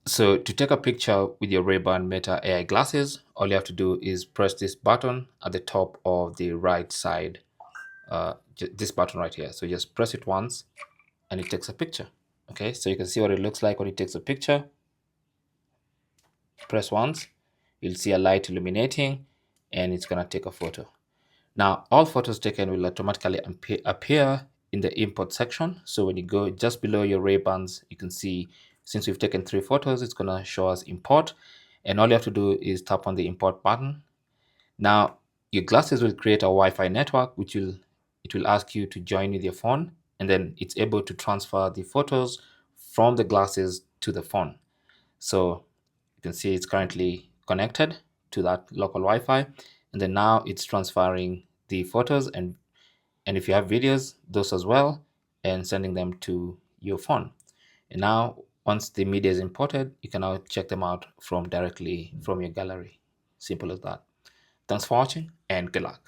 So to take a picture with your Ray-Ban Meta AI glasses, all you have to do is press this button at the top of the right side, this button right here. So just press it once and it takes a picture. Okay, so you can see what it looks like when it takes a picture. Press once, you'll see a light illuminating and it's gonna take a photo. Now, all photos taken will automatically appear in the import section. So when you go just below your Ray-Bans, you can see since we've taken 3 photos, it's gonna show us import. And all you have to do is tap on the import button. Now, your glasses will create a Wi-Fi network, it will ask you to join with your phone, and then it's able to transfer the photos from the glasses to the phone. So you can see it's currently connected to that local Wi-Fi, and then now it's transferring the photos and if you have videos, those as well, and sending them to your phone. And now, once the media is imported, you can now check them out from directly from your gallery. Simple as that. Thanks for watching and good luck.